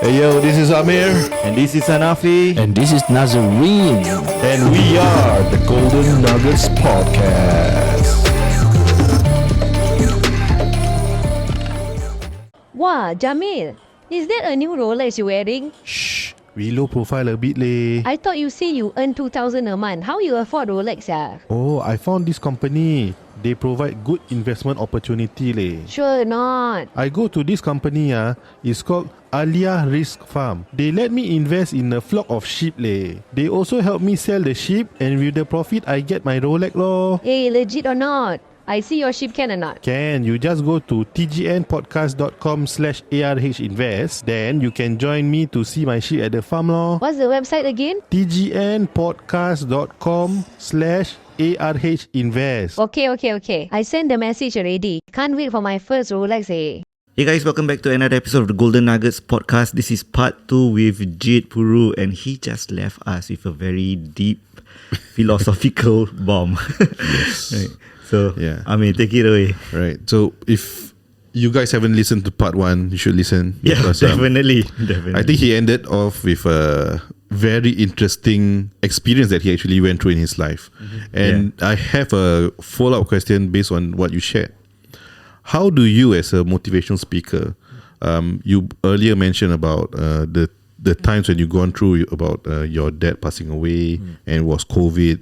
Hey yo, this is Amir. And this is Hanafi. And this is Nazarene. And we are the Golden Nuggets Podcast. Wow, Jamil, is that a new Rolex you're wearing? Shh, we low profile a bit leh. I thought you say you earn 2,000 a month. How you afford Rolex, yeah? Oh, I found this company. They provide good investment opportunity leh. Sure not. I go to this company it's called Aliyah Rizq Farm. They let me invest in a flock of sheep leh. They also help me sell the sheep, and with the profit I get my Rolex lor. Hey, legit or not? I see your sheep can or not? Can, you just go to tgnpodcast.com/arhinvest. Then you can join me to see my sheep at the farm lor. What's the website again? tgnpodcast.com/arhinvest. Okay. I sent the message already. Can't wait for my first Rolex, eh? Hey guys, welcome back to another episode of the Golden Nuggets Podcast. This is part 2 with Jit Puru, and he just left us with a very deep philosophical bomb. Yes. Right. So, Yeah. I mean, take it away. Right. So if you guys haven't listened to part 1, you should listen. Yeah, because, definitely. I think he ended off with a very interesting experience that he actually went through in his life. And I have a follow-up question based on what you shared. How do you, as a motivational speaker, you earlier mentioned about the times when you've gone through about your dad passing away and it was COVID.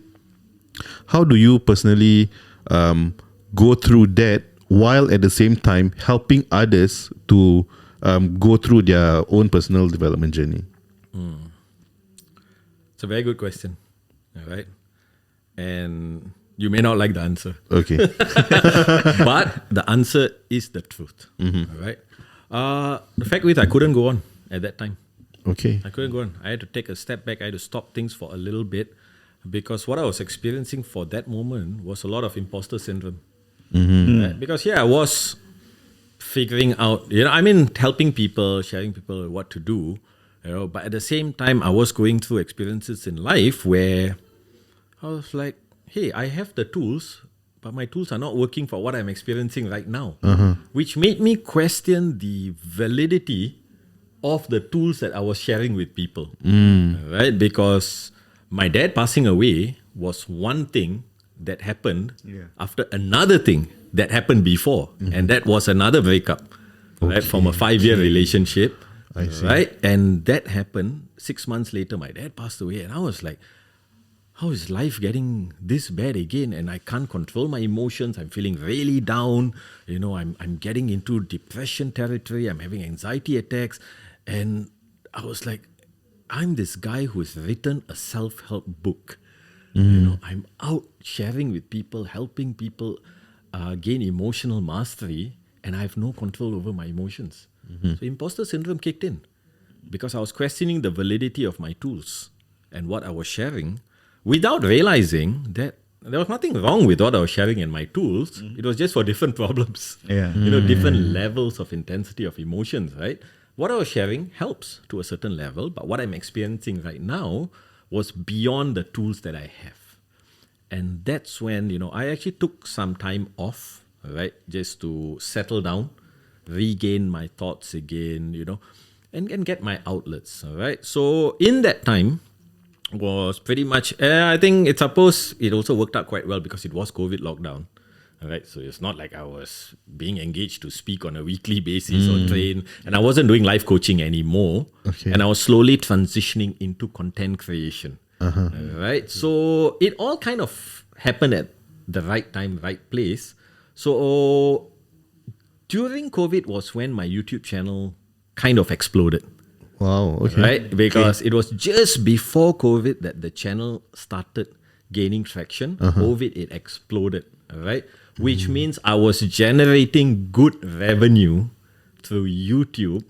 How do you personally go through that while at the same time helping others to go through their own personal development journey? It's a very good question. All right. And you may not like the answer. Okay. But the answer is the truth. All right. The fact is, I couldn't go on at that time. Okay. I couldn't go on. I had to take a step back. I had to stop things for a little bit because what I was experiencing for that moment was a lot of imposter syndrome. Right? Because, I was figuring out, helping people, sharing people what to do, but at the same time, I was going through experiences in life where I was like, hey, I have the tools, but my tools are not working for what I'm experiencing right now, which made me question the validity of the tools that I was sharing with people, right? Because my dad passing away was one thing that happened after another thing that happened before, and that was another breakup, right? From a 5-year relationship, right? And that happened 6 months later. My dad passed away, and I was like, how is life getting this bad again? And I can't control my emotions. I'm feeling really down. I'm getting into depression territory. I'm having anxiety attacks. And I was like, I'm this guy who's written a self-help book. I'm out sharing with people, helping people gain emotional mastery, and I have no control over my emotions. So imposter syndrome kicked in because I was questioning the validity of my tools and what I was sharing, without realizing that there was nothing wrong with what I was sharing and my tools. It was just for different problems. Different levels of intensity of emotions, right? What I was sharing helps to a certain level, but what I'm experiencing right now was beyond the tools that I have. And that's when, I actually took some time off, right? Just to settle down, regain my thoughts again, and get my outlets, all right? So in that time, was pretty much, I think it also worked out quite well because it was COVID lockdown. All right, so it's not like I was being engaged to speak on a weekly basis or train, and I wasn't doing life coaching anymore. Okay. And I was slowly transitioning into content creation. All right, so it all kind of happened at the right time, right place. So during COVID was when my YouTube channel kind of exploded. Wow. Okay. Right? Because it was just before COVID that the channel started gaining traction. COVID, it exploded. Right? Which means I was generating good revenue through YouTube,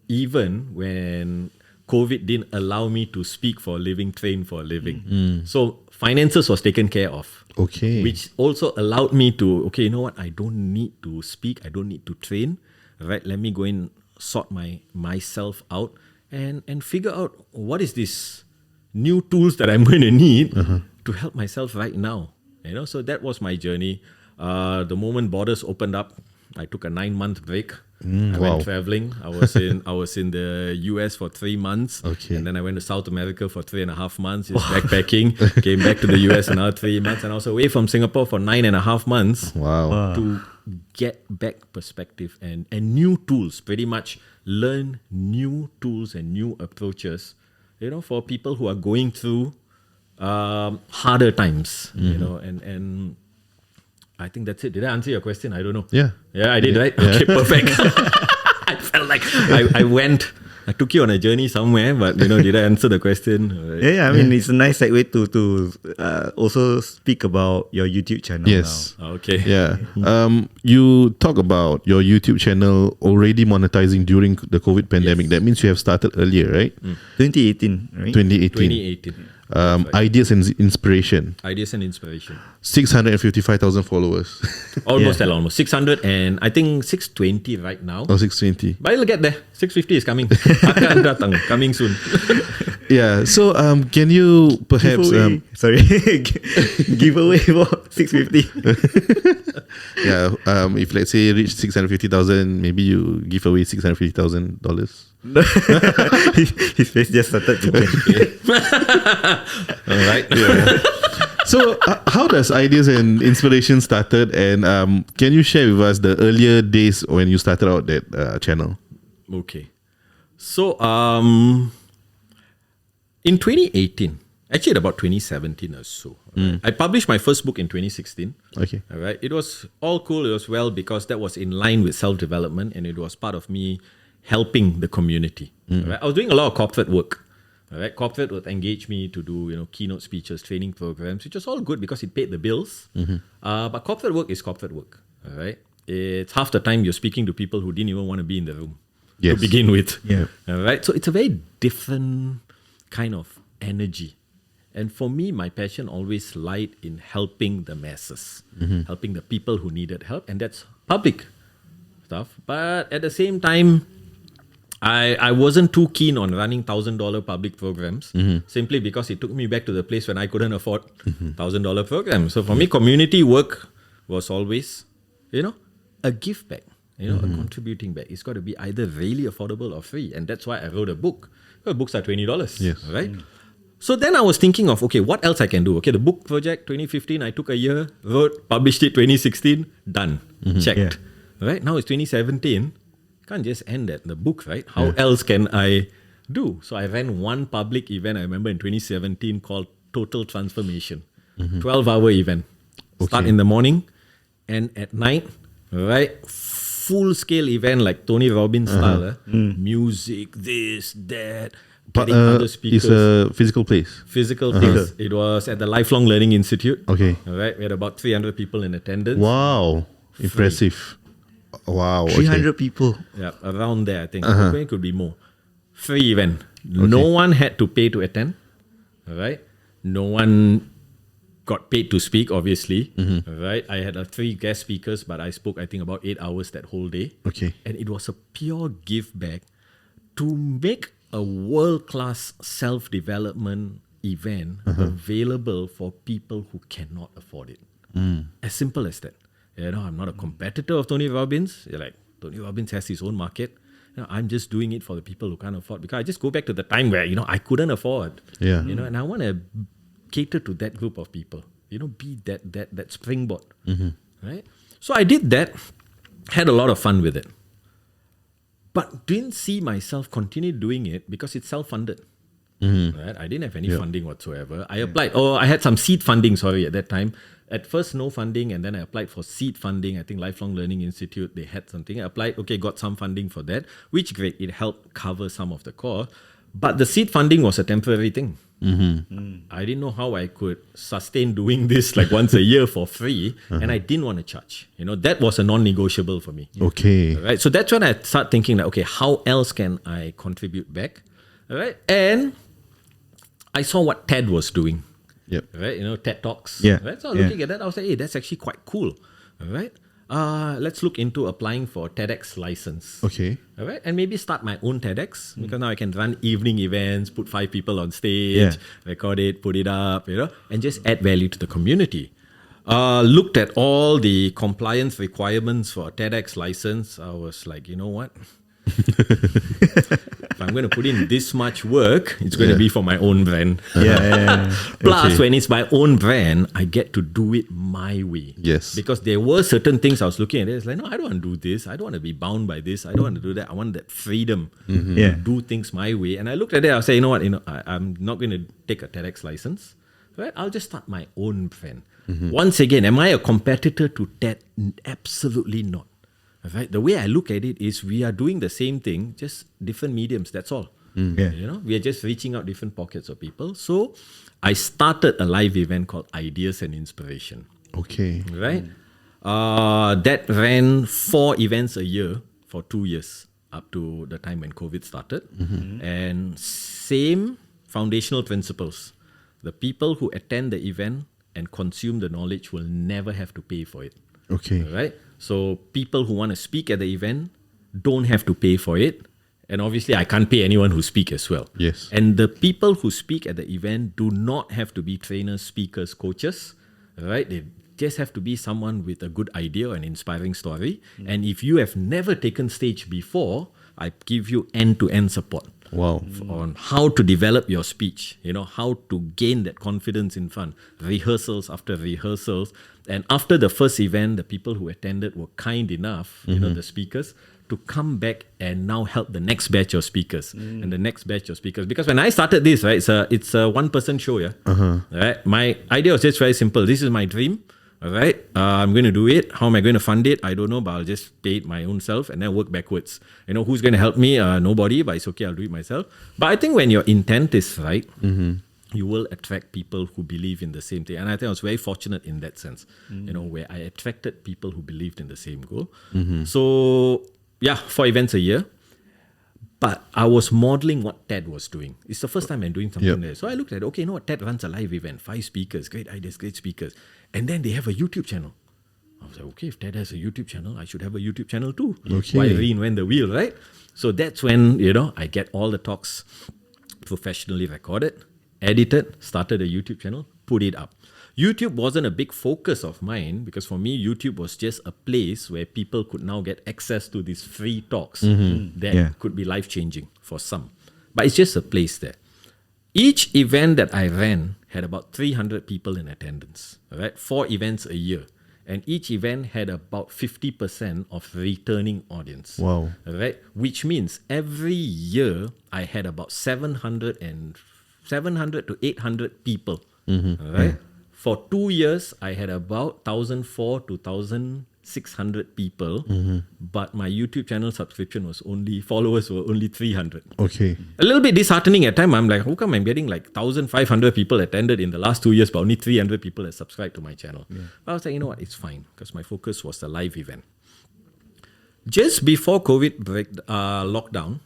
even when COVID didn't allow me to speak for a living, train for a living. So finances was taken care of. Okay. Which also allowed me to, okay, you know what? I don't need to speak. I don't need to train. Right? Let me go and sort myself out and figure out what is this new tools that I'm going to need to help myself right now. So that was my journey. The moment borders opened up, I took a 9-month break. I wow. went traveling. I was in the US for 3 months. Okay. And then I went to South America for 3.5 months, just backpacking. Came back to the US another 3 months. And I was away from Singapore for 9.5 months. Wow. To get back perspective and new tools, pretty much learn new tools and new approaches, for people who are going through harder times, and I think that's it. Did I answer your question? I don't know. Yeah. Yeah, I did, right? Okay, perfect. I felt like I took you on a journey somewhere, but did I answer the question? Yeah, I mean, it's a nice segue to also speak about your YouTube channel Yes. now. Okay. Yeah. You talk about your YouTube channel already monetizing during the COVID pandemic. Yes. That means you have started earlier, right? 2018, right? 2018. 2018. Ideas and inspiration. Ideas and inspiration. 655,000 followers. Almost 600 and I think 620 right now. Or 620. But it'll get there. 650 is coming. Akan datang. Coming soon. Yeah. So can you perhaps Giveaway. Sorry. Giveaway for 650. yeah, if let's say you reach 650,000, maybe you give away $650,000. His face just started to change. All right. Yeah. So how does ideas and inspiration started, and can you share with us the earlier days when you started out that channel? Okay. So in 2018, actually at about 2017 or so, right, I published my first book in 2016. Okay. All right. It was all cool. It was well because that was in line with self-development and it was part of me helping the community. All right. I was doing a lot of corporate work. All right. Corporate would engage me to do, keynote speeches, training programs, which was all good because it paid the bills. But corporate work is corporate work. All right. It's half the time you're speaking to people who didn't even want to be in the room to Yes. begin with. Yeah. All right. So it's a very different kind of energy. And for me, my passion always lied in helping the masses, helping the people who needed help. And that's public stuff. But at the same time, I wasn't too keen on running $1,000 public programs simply because it took me back to the place when I couldn't afford $1,000 programs. So for me, community work was always, a give back, a contributing back. It's got to be either really affordable or free. And that's why I wrote a book. Because books are $20, Yes. right? So then I was thinking of, okay, what else I can do? Okay, the book project, 2015, I took a year, wrote, published it 2016, done, checked. Right? Now it's 2017. Can't just end at the book, right? How else can I do? So I ran one public event, I remember in 2017, called Total Transformation. 12-hour event. Start Okay. in the morning and at night, right? Full-scale event like Tony Robbins style. Music, this, that. But Getting other it's speakers. a physical place. Physical things. It was at the Lifelong Learning Institute. Okay. All right. We had about 300 people in attendance. Wow. Impressive. Wow. 300 people. Yeah, around there, I think. It could be more. Free event. No one had to pay to attend. All right. No one got paid to speak, obviously. All right. I had 3 guest speakers, but I spoke, I think, about 8 hours that whole day. Okay. And it was a pure give back to make a world-class self-development event available for people who cannot afford it. As simple as that. I'm not a competitor of Tony Robbins. You're like, Tony Robbins has his own market. I'm just doing it for the people who can't afford. Because I just go back to the time where, I couldn't afford. Yeah. And I want to cater to that group of people. Be that springboard. Right? So I did that. Had a lot of fun with it. But didn't see myself continue doing it because it's self-funded. Right? I didn't have any funding whatsoever. I applied. I had some seed funding, at that time. At first, no funding, and then I applied for seed funding. I think Lifelong Learning Institute, they had something. I applied, got some funding for that, which great. It helped cover some of the cost. But the seed funding was a temporary thing. I didn't know how I could sustain doing this like once a year for free, and I didn't want to charge. That was a non-negotiable for me. Okay. Right. So that's when I start thinking that, how else can I contribute back? All right. And I saw what TED was doing. Yep. Right. TED Talks. Yeah. Right. So looking at that, I was like, hey, that's actually quite cool. All right. Let's look into applying for TEDx license. Okay. All right. And maybe start my own TEDx because now I can run evening events, put 5 people on stage, record it, put it up, and just add value to the community. Looked at all the compliance requirements for a TEDx license. I was like, you know what? If I'm going to put in this much work, it's going to be for my own brand. Plus, when it's my own brand, I get to do it my way. Yes. Because there were certain things I was looking at. It's like, no, I don't want to do this. I don't want to be bound by this. I don't want to do that. I want that freedom to do things my way. And I looked at it. I was saying, you know what? I'm not going to take a TEDx license. Right? I'll just start my own brand. Once again, am I a competitor to TED? Absolutely not. Right? The way I look at it is we are doing the same thing, just different mediums. That's all. We are just reaching out different pockets of people. So I started a live event called Ideas and Inspiration. Okay. Right? That ran 4 events a year for 2 years up to the time when COVID started. And same foundational principles. The people who attend the event and consume the knowledge will never have to pay for it. Okay. Right? So people who want to speak at the event don't have to pay for it. And obviously, I can't pay anyone who speak as well. Yes. And the people who speak at the event do not have to be trainers, speakers, coaches. Right? They just have to be someone with a good idea or an inspiring story. And if you have never taken stage before, I give you end-to-end support. Wow. On how to develop your speech, how to gain that confidence in front, rehearsals after rehearsals. And after the first event, the people who attended were kind enough, the speakers, to come back and now help the next batch of speakers and the next batch of speakers. Because when I started this, right, it's a one-person show, right? My idea was just very simple. This is my dream. All right, I'm going to do it. How am I going to fund it? I don't know, but I'll just pay it my own self and then work backwards. Who's going to help me? Nobody, but it's okay. I'll do it myself. But I think when your intent is right, you will attract people who believe in the same thing. And I think I was very fortunate in that sense, where I attracted people who believed in the same goal. So, 4 events a year. But I was modeling what TED was doing. It's the first time I'm doing something there. So I looked at, okay, TED runs a live event, 5 speakers, great ideas, great speakers. And then they have a YouTube channel. I was like, okay, if TED has a YouTube channel, I should have a YouTube channel too. Okay. Why reinvent the wheel, right? So that's when, I get all the talks professionally recorded, edited, started a YouTube channel, put it up. YouTube wasn't a big focus of mine because for me, YouTube was just a place where people could now get access to these free talks that could be life-changing for some. But it's just a place there. Each event that I ran had about 300 people in attendance, right? 4 events a year. And each event had about 50% of returning audience. Wow. Right? Which means every year I had about 700 to 800 people. Right? For 2 years, I had about 1,400 to 1,600 people, but my YouTube channel subscription followers were only 300. Okay. A little bit disheartening at times. I'm like, how come I'm getting like 1,500 people attended in the last 2 years, but only 300 people have subscribed to my channel? But I was like, you know what, it's fine, because my focus was the live event. Just before COVID lockdown,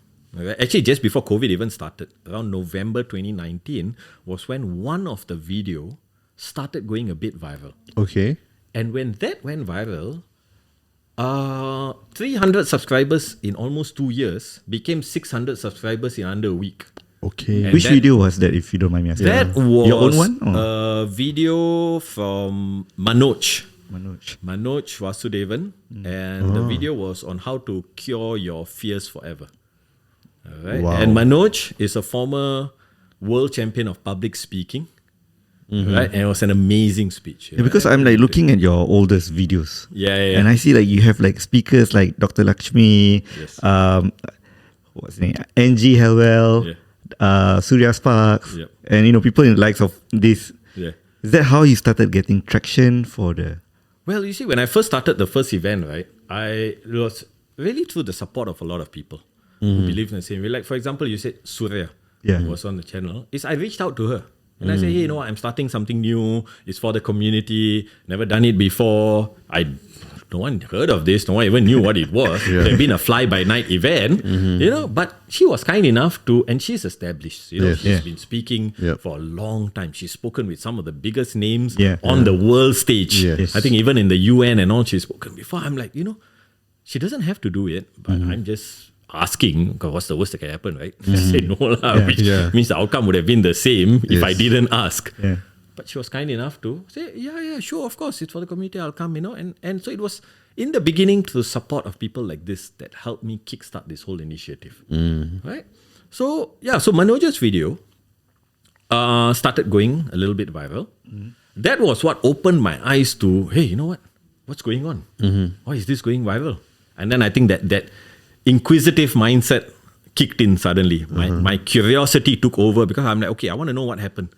actually just before COVID even started, around November 2019, was when one of the video started going a bit viral. Okay. And when that went viral, 300 subscribers in almost 2 years became 600 subscribers in under a week. Okay. And Which video was that, if you don't mind me asking? That was your own one? A video from Manoj Manoj. Vasudevan. And the video was on how to cure your fears forever. All right. Wow. And Manoj is a former world champion of public speaking. Right, and it was an amazing speech. Yeah, because I'm like looking at your oldest videos. And I see like you have like speakers like Dr. Lakshmi, what's his name? Angie Helwell, Surya Sparks, and people in the likes of this. Yeah. Is that how you started getting traction for the? Well, you see, when I first started the first event, right, it was really through the support of a lot of people who believe in the same way. Like, for example, you said Surya who was on the channel. I reached out to her. And I say, hey, what, I'm starting something new. It's for the community. Never done it before. No one heard of this. No one even knew what it was. It had been a fly-by-night event, But she was kind enough to, and she's established. She's been speaking for a long time. She's spoken with some of the biggest names on the world stage. Yes. I think even in the UN and all, she's spoken before. I'm like, she doesn't have to do it, but I'm just asking, because what's the worst that can happen, right? Just say no, which means the outcome would have been the same if I didn't ask. But she was kind enough to say, yeah, sure, of course, it's for the community, I'll come, And so it was in the beginning to the support of people like this that helped me kickstart this whole initiative. Right? So Manoj's video started going a little bit viral. That was what opened my eyes to, hey, you know what? What's going on? Why is this going viral? And then I think that inquisitive mindset kicked in suddenly. My curiosity took over because I'm like, okay, I want to know what happened.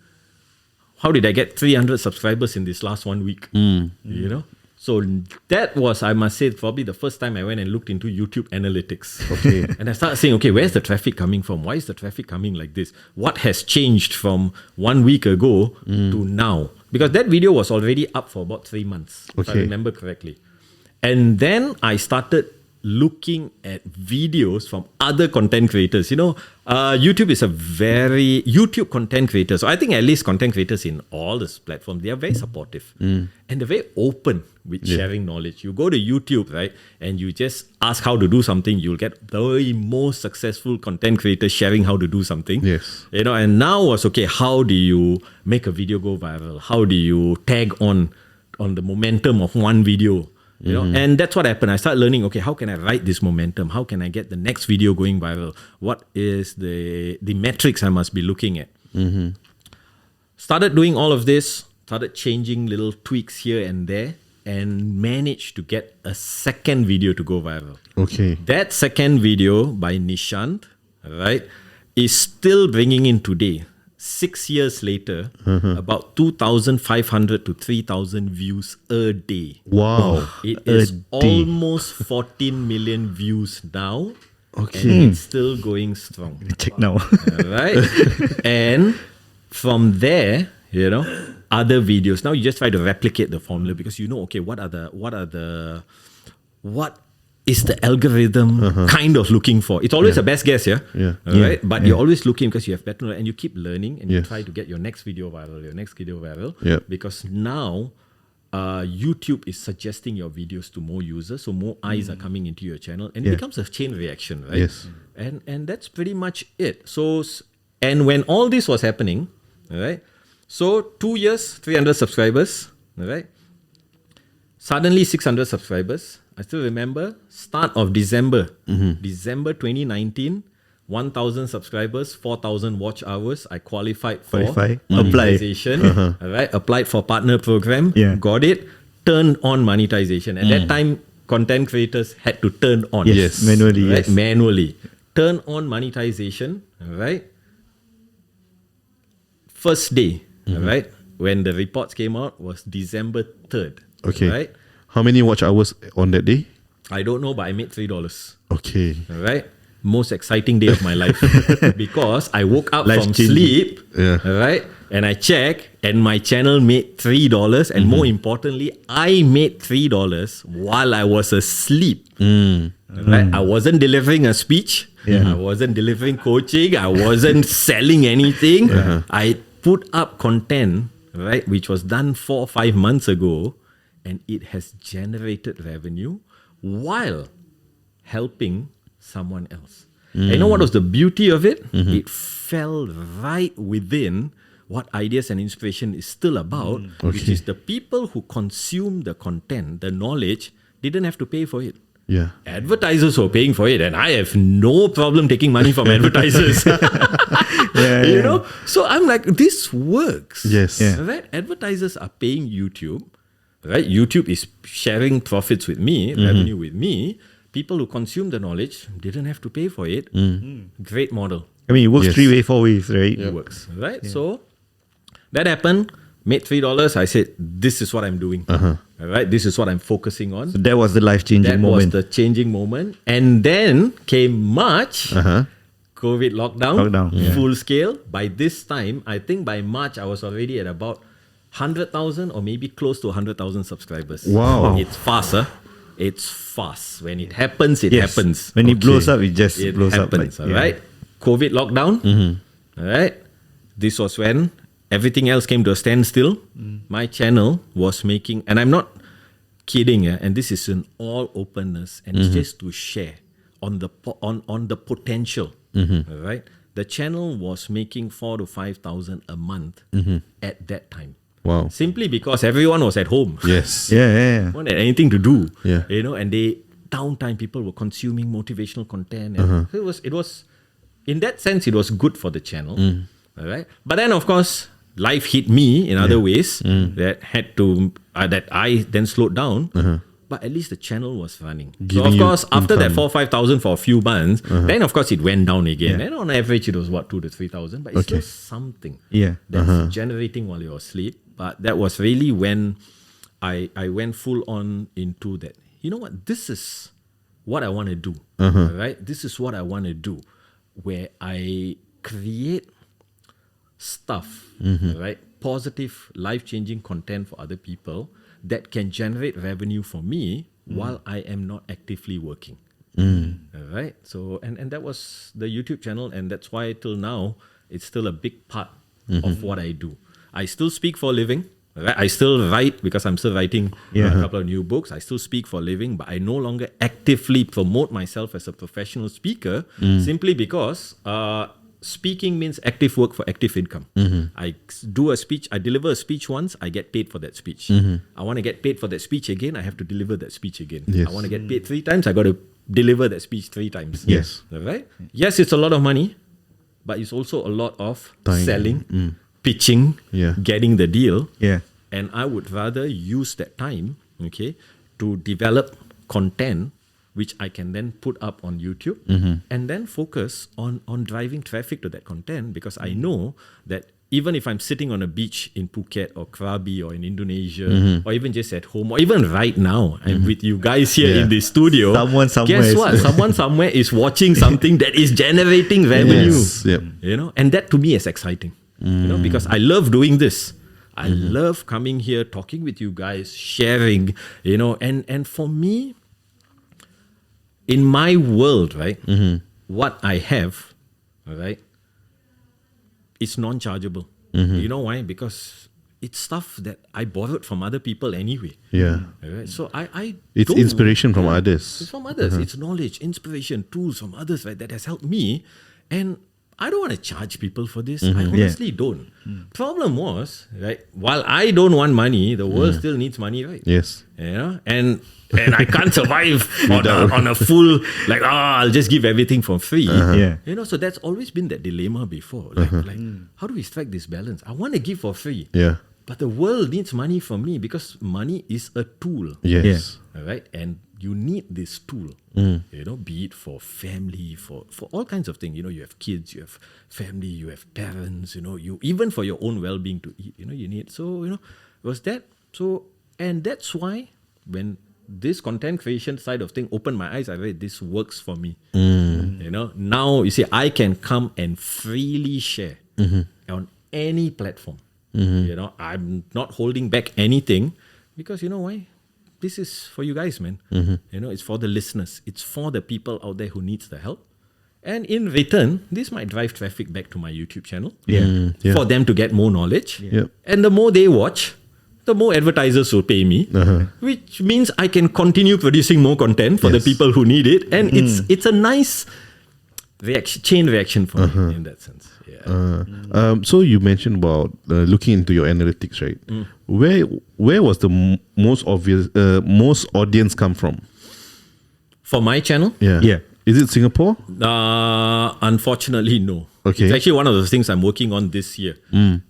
How did I get 300 subscribers in this last 1 week? So that was, I must say, probably the first time I went and looked into YouTube analytics. Okay. And I started saying, okay, where's the traffic coming from? Why is the traffic coming like this? What has changed from 1 week ago to now? Because that video was already up for about 3 months, if I remember correctly. And then I started looking at videos from other content creators. YouTube is YouTube content creators. So I think at least content creators in all this platform, they are very supportive. And they're very open with sharing knowledge. You go to YouTube, right? And you just ask how to do something, you'll get the most successful content creators sharing how to do something. Yes. And now was, okay, how do you make a video go viral? How do you tag on the momentum of one video? And that's what happened. I started learning, okay, how can I ride this momentum? How can I get the next video going viral? What is the metrics I must be looking at? Started doing all of this, started changing little tweaks here and there, and managed to get a second video to go viral. Okay. That second video by Nishant, right, is still bringing in today, 6 years later, about 2,500 to 3,000 views a day. Wow. It is almost 14 million views now. Okay. And it's still going strong. Check now. Right? And from there, other videos. Now you just try to replicate the formula because okay, what is the algorithm kind of looking for? It's always a best guess, right? But you're always looking because you have better knowledge and you keep learning and you try to get your next video viral, because now YouTube is suggesting your videos to more users, so more eyes are coming into your channel, and it becomes a chain reaction, right? Yes. And that's pretty much it. So, and when all this was happening, right? So 2 years, 300 subscribers, right? Suddenly 600 subscribers. I still remember, start of December 2019, 1,000 subscribers, 4,000 watch hours. I qualified for monetization. Right? Applied for partner program, got it, turned on monetization. At that time, content creators had to turn on. Yes. Manually. Right? Manually. Turn on monetization, right? First day, right? When the reports came out was December 3rd. Okay. Right? How many watch hours on that day? I don't know, but I made $3. Okay. Right? Most exciting day of my life. Because I woke up from sleep, right? And I checked, and my channel made $3. And more importantly, I made $3 while I was asleep. Right? I wasn't delivering a speech. I wasn't delivering coaching. I wasn't selling anything. I put up content, right, which was done 4 or 5 months ago. And it has generated revenue while helping someone else. And you know what was the beauty of it? It fell right within what Ideas and Inspiration is still about, which is the people who consume the content, the knowledge, didn't have to pay for it. Yeah. Advertisers were paying for it, and I have no problem taking money from advertisers. So I'm like, this works. Yes. Right? Advertisers are paying YouTube. Right? YouTube is sharing profits with me, revenue with me. People who consume the knowledge didn't have to pay for it. Great model. I mean, it works 3 ways, 4 ways, right? It works, right? So that happened, made $3. I said, this is what I'm doing. Right? This is what I'm focusing on. So that was the life-changing moment. That was the changing moment. And then came March, COVID lockdown. Full scale. By this time, I think by March, I was already at about 100,000 or maybe close to 100,000 subscribers. Wow. It's fast, It's fast. When it happens, it happens. When it blows up, it just blows happens, up. All right? COVID lockdown. All right? This was when everything else came to a standstill. My channel was making, and I'm not kidding, and this is in all openness, and it's just to share on the potential. All right? The channel was making 4,000 to 5,000 a month at that time. Wow. Simply because everyone was at home. Yes. Yeah. No one had anything to do. Yeah. And they downtime people were consuming motivational content. And it was in that sense it was good for the channel. All right. But then of course life hit me in other ways that had to that I then slowed down. But at least the channel was running. So of course after that 4,000-5,000 for a few months, then of course it went down again. And on average it was 2,000 to 3,000. But it's still something that's generating while you're asleep. But that was really when I went full on into that. You know what? This is what I want to do. Right? This is what I want to do. Where I create stuff, right? Positive, life-changing content for other people that can generate revenue for me while I am not actively working. Right? So, and that was the YouTube channel, and that's why till now it's still a big part of what I do. I still speak for a living. Right? I still write because I'm still writing a couple of new books. I still speak for a living, but I no longer actively promote myself as a professional speaker simply because speaking means active work for active income. I do a speech, I deliver a speech once, I get paid for that speech. I want to get paid for that speech again, I have to deliver that speech again. Yes. I want to get paid 3 times, I got to deliver that speech 3 times. Yes. Right? Yes, it's a lot of money, but it's also a lot of Time. selling, pitching, getting the deal. And I would rather use that time, to develop content which I can then put up on YouTube and then focus on driving traffic to that content, because I know that even if I'm sitting on a beach in Phuket or Krabi or in Indonesia or even just at home or even right now, I'm with you guys here in the studio. Someone somewhere. Guess what? Someone somewhere is watching something that is generating revenue. Yes. Yep. And that to me is exciting. Because I love doing this. I love coming here, talking with you guys, sharing, and for me, in my world, right, what I have, right, is non-chargeable. You know why? Because it's stuff that I borrowed from other people anyway. Yeah. Right? So I It's don't- inspiration from others. It's from others. It's knowledge, inspiration, tools from others, right, that has helped me. And I don't want to charge people for this. I honestly don't. Problem was, right, while I don't want money, the world still needs money, right? Yes. And I can't survive on a full, like, I'll just give everything for free. So that's always been that dilemma before. Like, how do we strike this balance? I want to give for free. Yeah. But the world needs money from me because money is a tool. Yes. All right? And you need this tool, be it for family, for all kinds of things. You have kids, you have family, you have parents, you even for your own well-being to eat, you need. So, it was that. So, and that's why when this content creation side of thing opened my eyes, I read this works for me. Now, you see, I can come and freely share on any platform. I'm not holding back anything because you know why? This is for you guys, man. It's for the listeners. It's for the people out there who needs the help. And in return, this might drive traffic back to my YouTube channel for them to get more knowledge. And the more they watch, the more advertisers will pay me, which means I can continue producing more content for the people who need it. And it's a nice chain reaction for me in that sense. So you mentioned about looking into your analytics, right? Where was the most obvious most audience come from? For my channel? Yeah. Is it Singapore? Unfortunately, no. Okay. It's actually one of the things I'm working on this year.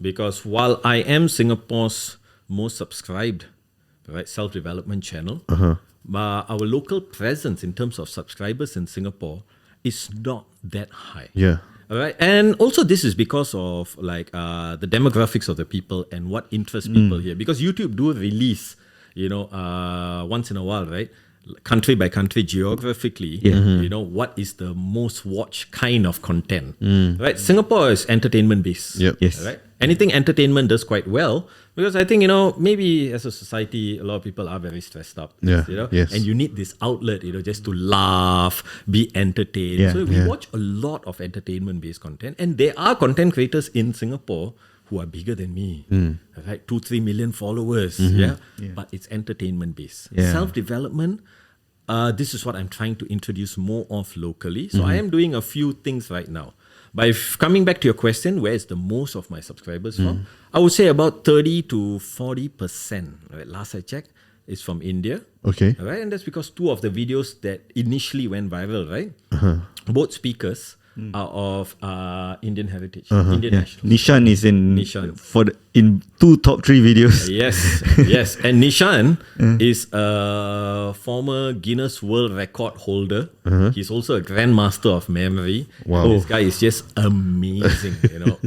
Because while I am Singapore's most subscribed self-development channel, our local presence in terms of subscribers in Singapore is not that high. Yeah. All right. And also this is because of the demographics of the people and what interests people here. Because YouTube do release, once in a while, right? Country by country, geographically, what is the most watched kind of content, right? Singapore is entertainment based, right? Anything entertainment does quite well because I think, maybe as a society, a lot of people are very stressed up, and you need this outlet, just to laugh, be entertained. So we watch a lot of entertainment based content, and there are content creators in Singapore who are bigger than me, right? 2-3 million followers, but it's entertainment based. Self-development, this is what I'm trying to introduce more of locally. So I am doing a few things right now. But if coming back to your question, where is the most of my subscribers from? I would say about 30 to 40%. Right? Last I checked, is from India. Okay. Right? And that's because two of the videos that initially went viral, right? Both speakers are of Indian heritage, Indian nationals. Nishan is in in 2 top 3 videos. Yes. And Nishan is a former Guinness World Record holder. He's also a grandmaster of memory. Wow. This guy is just amazing.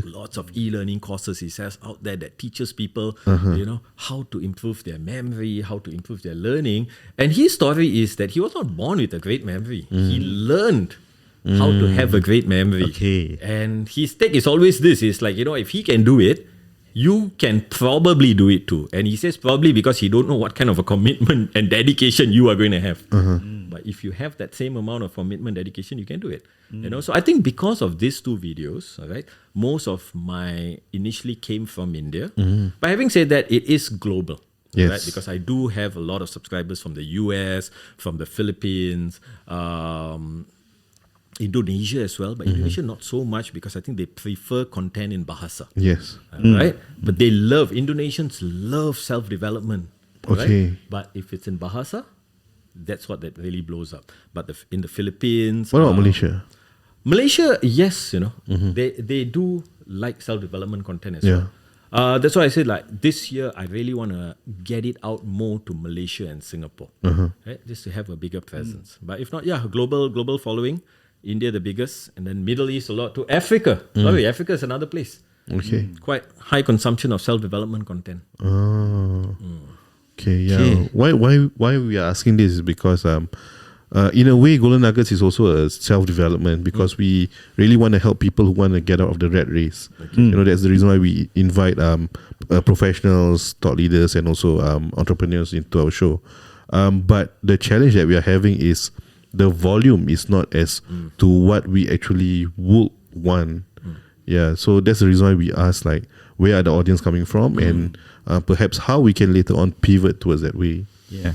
Lots of e-learning courses he says out there that teaches people, how to improve their memory, how to improve their learning. And his story is that he was not born with a great memory. He learned how to have a great memory. Okay. And his take is always this, is like, if he can do it, you can probably do it too. And he says probably because he don't know what kind of a commitment and dedication you are going to have. But if you have that same amount of commitment, dedication, you can do it. So I think because of these 2 videos, all right, most of my initially came from India. But having said that, it is global. Yes. Right? Because I do have a lot of subscribers from the US, from the Philippines, Indonesia as well, but Indonesia not so much because I think they prefer content in Bahasa. Yes. Right? But Indonesians love self-development. Okay. Right? But if it's in Bahasa, that's what that really blows up. But in the Philippines... What about Malaysia? Malaysia, yes, they do like self-development content as well. That's why I said this year I really want to get it out more to Malaysia and Singapore, right? Just to have a bigger presence. But if not, global following. India the biggest, and then Middle East a lot too. Africa, Africa is another place. Okay. Quite high consumption of self-development content. Okay, yeah. Okay. Why we are asking this is because in a way Golden Nuggets is also a self-development because we really want to help people who want to get out of the rat race. That's the reason why we invite professionals, thought leaders, and also entrepreneurs into our show. But the challenge that we are having is the volume is not as to what we actually would want. Yeah, so that's the reason why we ask where are the audience coming from and perhaps how we can later on pivot towards that way. Yeah.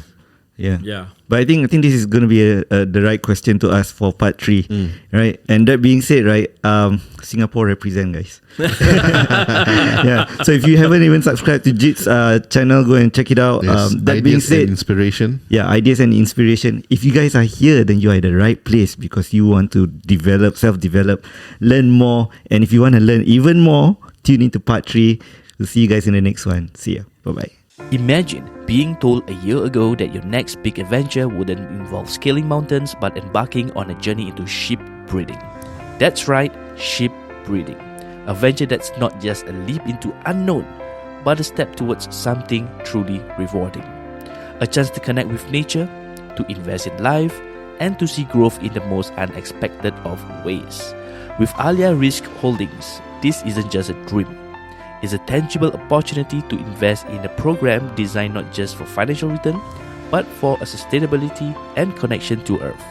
But I think this is going to be the right question to ask for part 3, right? And that being said, right, Singapore represent, guys. So if you haven't even subscribed to Jit's channel, go and check it out. Yes. That being said, inspiration. Yeah, ideas and inspiration. If you guys are here, then you are at the right place because you want to self-develop, learn more. And if you want to learn even more, tune into part 3. We'll see you guys in the next one. See ya. Bye-bye. Imagine being told a year ago that your next big adventure wouldn't involve scaling mountains but embarking on a journey into sheep breeding. That's right, sheep breeding. A venture that's not just a leap into unknown, but a step towards something truly rewarding. A chance to connect with nature, to invest in life, and to see growth in the most unexpected of ways. With Aliyah Rizq Holdings, this isn't just a dream. It's a tangible opportunity to invest in a program designed not just for financial return, but for a sustainability and connection to Earth.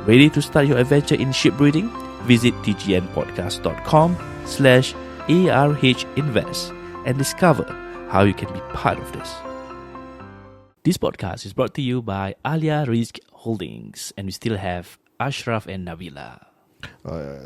Ready to start your adventure in sheep breeding? Visit tgnpodcast.com/ARHinvest and discover how you can be part of this. This podcast is brought to you by Aliyah Rizq Holdings, and we still have Ashraf and Nabila.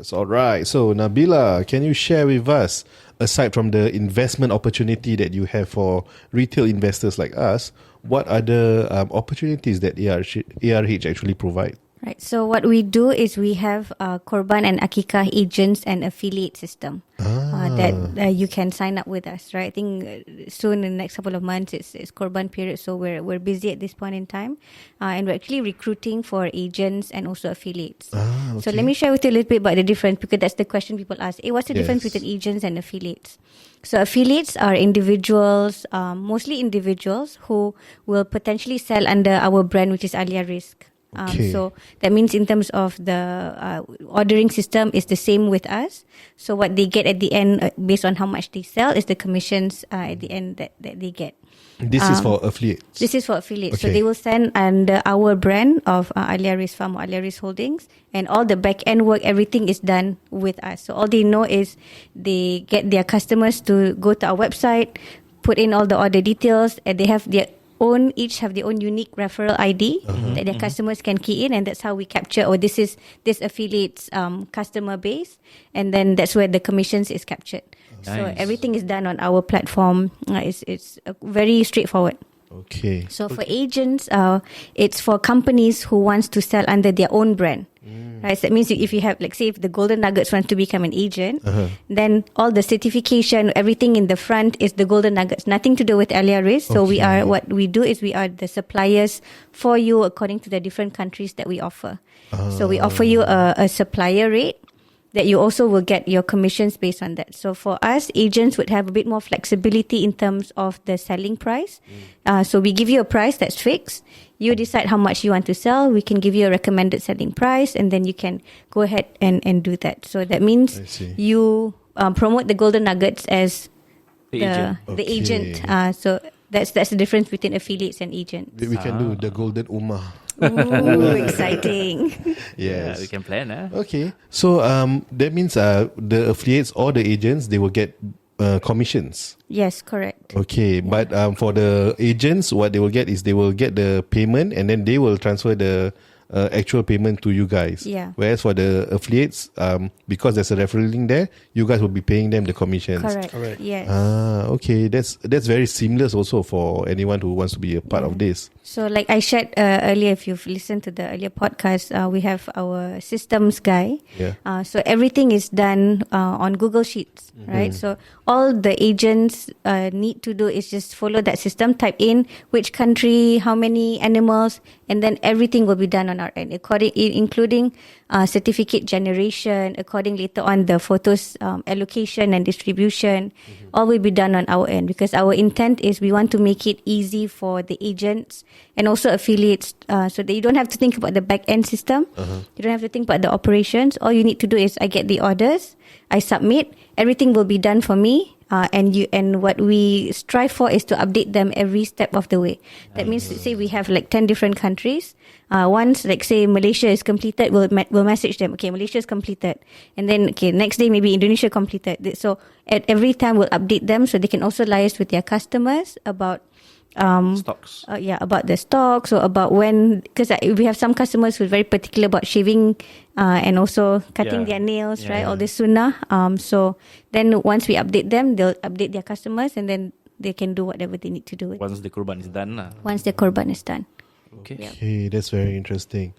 It's all right. So Nabila, can you share with us, aside from the investment opportunity that you have for retail investors like us, what other opportunities that ARH actually provide? Right. So what we do is we have Korban and Akikah agents and affiliate system that you can sign up with us. Right. I think soon in the next couple of months it's Korban period, so we're busy at this point in time, and we're actually recruiting for agents and also affiliates. Okay. So let me share with you a little bit about the difference, because that's the question people ask. Hey, what's the difference between agents and affiliates? So affiliates are individuals, mostly individuals who will potentially sell under our brand, which is Aliyah Rizq. So that means in terms of the ordering system is the same with us. So what they get at the end based on how much they sell is the commissions at the end that they get. This is for affiliates? This is for affiliates. Okay. So they will send under our brand of Aliyah Rizq Farm or Aliyah Rizq Holdings, and all the back end work, everything is done with us. So all they know is they get their customers to go to our website, put in all the order details, and they have their each have their own unique referral ID that their customers can key in, and that's how we capture. Or this is this affiliate's customer base, and then that's where the commissions is captured. So everything is done on our platform. It's very straightforward. Okay. So for agents, it's for companies who wants to sell under their own brand. Right, so that means if you have, like, say, if the Golden Nuggets want to become an agent, then all the certification, everything in the front is the Golden Nuggets, nothing to do with Aliyah Rizq. So we are, what we do is we are the suppliers for you according to the different countries that we offer. So we offer you a supplier rate that you also will get your commissions based on that. So for us, agents would have a bit more flexibility in terms of the selling price. So we give you a price that's fixed. You decide how much you want to sell. We can give you a recommended selling price, and then you can go ahead and do that. So that means you promote the Golden Nuggets as the agent. So that's the difference between affiliates and agents. We can do the Golden Ummah. Ooh, exciting. Yes. We can plan. Okay. So that means the affiliates or the agents, they will get commissions. Yes, correct. Okay, but for the agents, what they will get is they will get the payment, and then they will transfer the actual payment to you guys. Yeah. Whereas for the affiliates, because there's a referral link there, you guys will be paying them the commissions. Correct. Yes. Okay, that's very seamless also for anyone who wants to be a part of this. So like I shared earlier, if you've listened to the earlier podcast, we have our systems guy. Yeah. So everything is done on Google Sheets, right? So all the agents need to do is just follow that system, type in which country, how many animals, and then everything will be done on our end, including certificate generation, according later on the photos allocation and distribution, all will be done on our end, because our intent is we want to make it easy for the agents and also affiliates, so that you don't have to think about the back end system. You don't have to think about the operations. All you need to do is I get the orders, I submit, everything will be done for me. And what we strive for is to update them every step of the way. That means, say we have like 10 different countries. Once, like say Malaysia is completed, we'll message them. Okay, Malaysia is completed, and then next day maybe Indonesia completed. So at every time we'll update them so they can also liaise with their customers about Stocks. About the stocks, or about when, because we have some customers who are very particular about shaving and also cutting their nails, right? All the sunnah. So then once we update them, they'll update their customers, and then they can do whatever they need to do. Once the kurban is done. Once the kurban is done. Okay. Yeah. Okay, that's very interesting.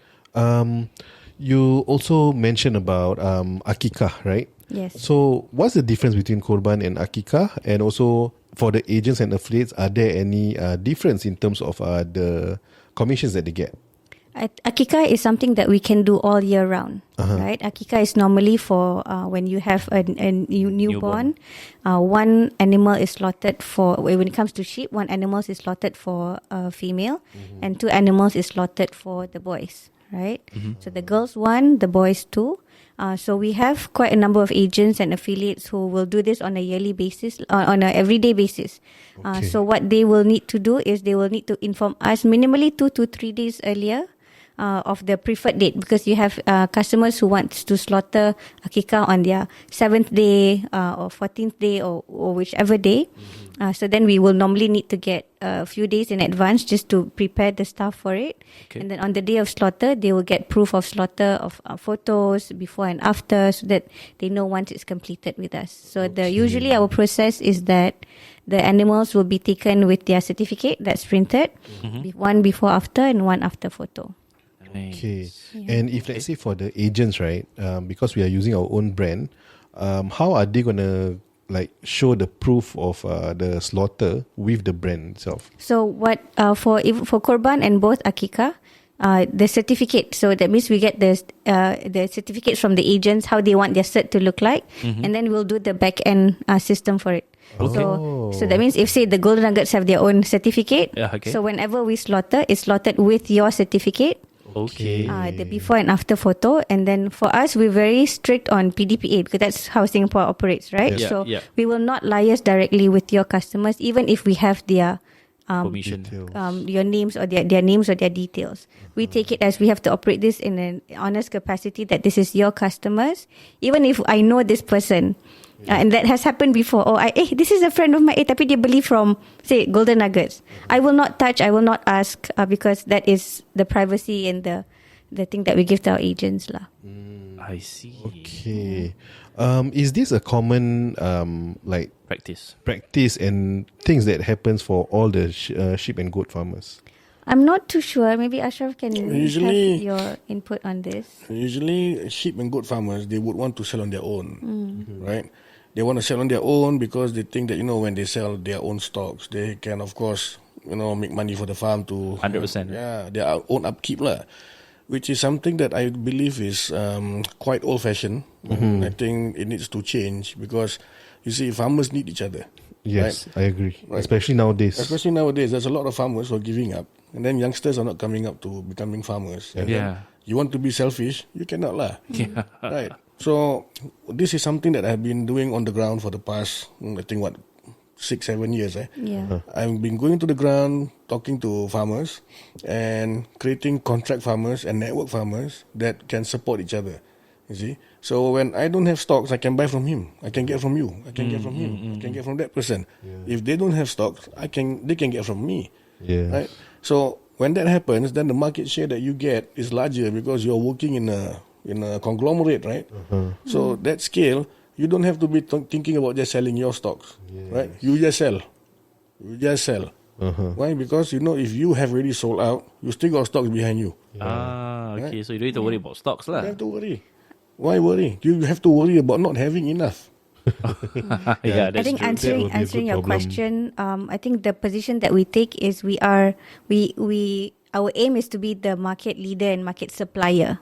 You also mentioned about akikah, right? Yes. So what's the difference between korban and akikah? And also for the agents and affiliates, are there any difference in terms of the commissions that they get? Akikah is something that we can do all year round, right? Akikah is normally for when you have a newborn. One animal is slaughtered for, when it comes to sheep, one animal is slaughtered for a female, and 2 animals is slaughtered for the boys, right? So the girls 1, the boys 2. So we have quite a number of agents and affiliates who will do this on a yearly basis, on an everyday basis. So what they will need to do is they will need to inform us minimally 2 to 3 days earlier of the preferred date, because you have customers who want to slaughter akikah on their 7th day or 14th day or whichever day. So then we will normally need to get a few days in advance just to prepare the stuff for it. Okay. And then on the day of slaughter, they will get proof of slaughter of photos before and after, so that they know once it's completed with us. So usually our process is that the animals will be taken with their certificate that's printed, one before after and one after photo. Okay. And if let's say for the agents, right, because we are using our own brand, how are they going to like show the proof of the slaughter with the brand itself? So what for korban and both akikah, the certificate. So that means we get the certificates from the agents, how they want their cert to look like, and then we'll do the back end system for it. Okay. So that means if say the Golden Nuggets have their own certificate, so whenever we slaughter, it's slaughtered with your certificate. Okay. The before and after photo. And then for us, we're very strict on PDPA, because that's how Singapore operates, right? Yes. So we will not liaise directly with your customers, even if we have their Commission. your names or their names or their details. We take it as we have to operate this in an honest capacity that this is your customers, even if I know this person. And that has happened before. This is a friend of mine. Tapi dia beli from, say, Golden Nuggets. I will not touch, I will not ask because that is the privacy and the thing that we give to our agents lah. I see. Okay. Is this a common practice and things that happens for all the sheep and goat farmers? I'm not too sure. Maybe Ashraf can Usually- have your input on this. Usually, sheep and goat farmers, they would want to sell on their own, right? They want to sell on their own because they think that, when they sell their own stocks, they can, of course, make money for the farm to... 100%. Yeah, their own upkeep lah. Which is something that I believe is quite old-fashioned. I think it needs to change because, you see, farmers need each other. Yes, right? I agree. Right. Especially nowadays. There's a lot of farmers who are giving up. And then youngsters are not coming up to becoming farmers. And then you want to be selfish, you cannot lah. Yeah. Right. So, this is something that I've been doing on the ground for the past, 6-7 years. Yeah. I've been going to the ground, talking to farmers and creating contract farmers and network farmers that can support each other. You see? So when I don't have stocks, I can buy from him. I can get from you. I can get from him. I can get from that person. If they don't have stocks, they can get from me. Yeah. Right? So when that happens, then the market share that you get is larger because you're working in a conglomerate, right? So that scale, you don't have to be thinking about just selling your stocks, right? You just sell. Why? Because if you have already sold out, you still got stocks behind you. Okay. Right? So you don't need to worry about stocks lah. You have to worry. Why worry? You have to worry about not having enough. Yeah, I that's think true. answering That would be a answering good your problem. question, I think the position that we take is our aim is to be the market leader and market supplier,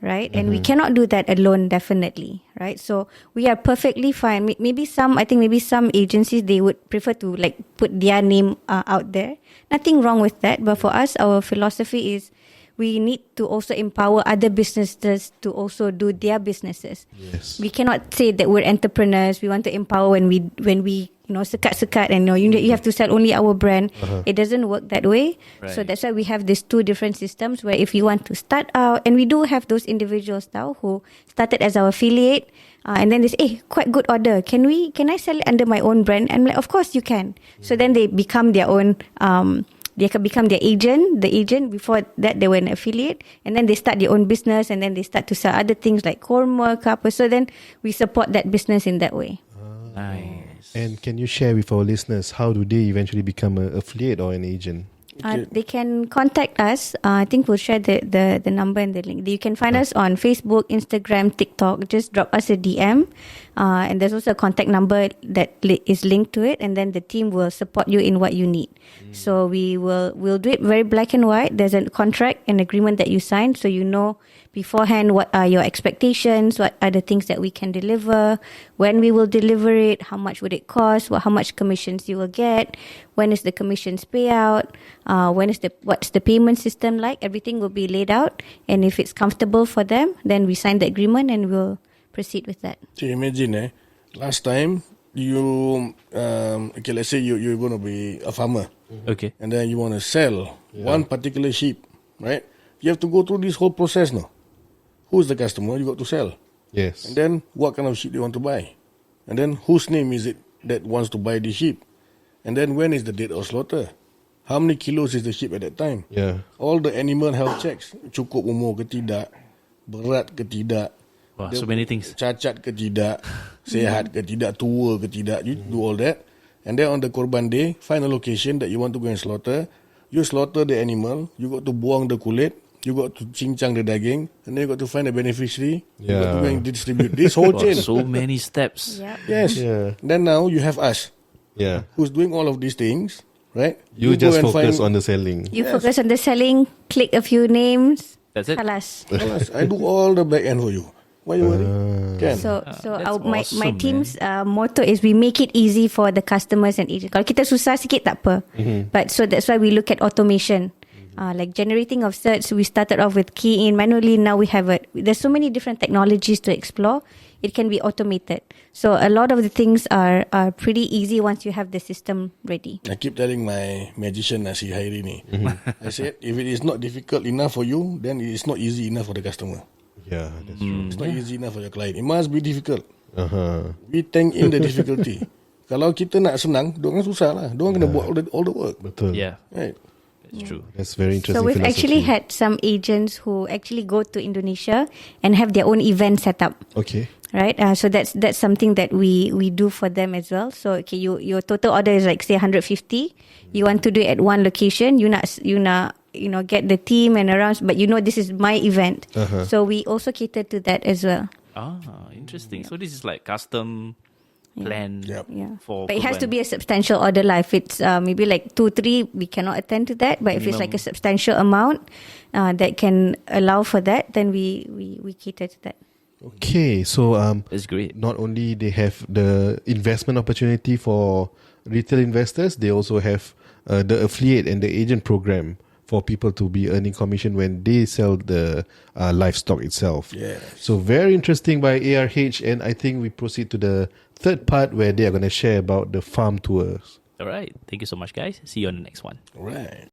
right? And we cannot do that alone, definitely, right? So we are perfectly fine. Maybe some agencies, they would prefer to put their name out there. Nothing wrong with that, but for us, our philosophy is we need to also empower other businesses to also do their businesses. Yes. We cannot say that we're entrepreneurs. We want to empower when we sekat-sekat and you have to sell only our brand. It doesn't work that way. Right. So that's why we have these two different systems where if you want to start out, and we do have those individuals now who started as our affiliate, and then they say, quite good order. Can I sell it under my own brand? And I'm like, of course you can. So then they become their own. They can become their agent. The agent, before that, they were an affiliate. And then they start their own business. And then they start to sell other things like korma, kappa. So then we support that business in that way. Nice. And can you share with our listeners, how do they eventually become an affiliate or an agent? They can contact us. I think we'll share the number and the link. You can find us on Facebook, Instagram, TikTok. Just drop us a DM. And there's also a contact number that is linked to it. And then the team will support you in what you need. So we'll do it very black and white. There's a contract, an agreement that you sign. So you know beforehand what are your expectations, what are the things that we can deliver, when we will deliver it, how much would it cost, how much commissions you will get, when is the commissions payout, what's the payment system like. Everything will be laid out, and if it's comfortable for them, then we sign the agreement and we'll proceed with that. So imagine, last time you, let's say you're going to be a farmer. Okay. And then you want to sell one particular sheep, right? You have to go through this whole process now. Who's the customer you got to sell? Yes. And then what kind of sheep you want to buy? And then whose name is it that wants to buy the sheep? And then when is the date of slaughter? How many kilos is the sheep at that time? Yeah. All the animal health checks. Cukup umur ke tidak? Berat ke tidak? Wow, so many things. Cacat ke tidak? Sehat ke tidak? Tua ke tidak? You do all that. And then on the Korban Day, find a location that you want to go and slaughter. You slaughter the animal. You got to buang the kulit. You got to cincang the daging. And then you got to find a beneficiary. You got to go and distribute this whole Wow, chain. so many steps. Yep. Yes. Yeah. Then now you have us, Yeah. who's doing all of these things, right? You go just and focus find- on the selling. You focus on the selling, click a few names. That's it. Kalas. Yes, I do all the back end for you. Why you worry? Can. So that's my awesome, team's motto is we make it easy for the customers and agents. Kalau kita susah sikit tak apa. But so that's why we look at automation. like generating of certs. We started off with key in manually. Now we have there's so many different technologies to explore. It can be automated. So a lot of the things are pretty easy once you have the system ready. I keep telling my magician Nasi Hairi ni. I said, if it is not difficult enough for you, then it is not easy enough for the customer. Yeah, that's true. It's not easy enough for your client. It must be difficult. We tank in the difficulty. Kalau kita nak senang, diorang susah lah. Diorang kena buat all the work. Betul. Yeah, Right. that's true. That's very interesting. So we've philosophy. actually had some agents who actually go to Indonesia and have their own event set up. Okay. Right, so that's something that we do for them as well. So okay, your total order is like say 150. You want to do it at one location. You not get the team and around, but this is my event. So we also cater to that as well. Interesting. So this is like custom plan for. But it has to be a substantial order. If it's maybe like 2-3, we cannot attend to that. But if it's like a substantial amount that can allow for that, then we cater to that. Okay, so That's great. not only they have the investment opportunity for retail investors, they also have the affiliate and the agent program for people to be earning commission when they sell the livestock itself. Yes. So very interesting by ARH, and I think we proceed to the third part where they are going to share about the farm tours. All right. Thank you so much, guys. See you on the next one. Right.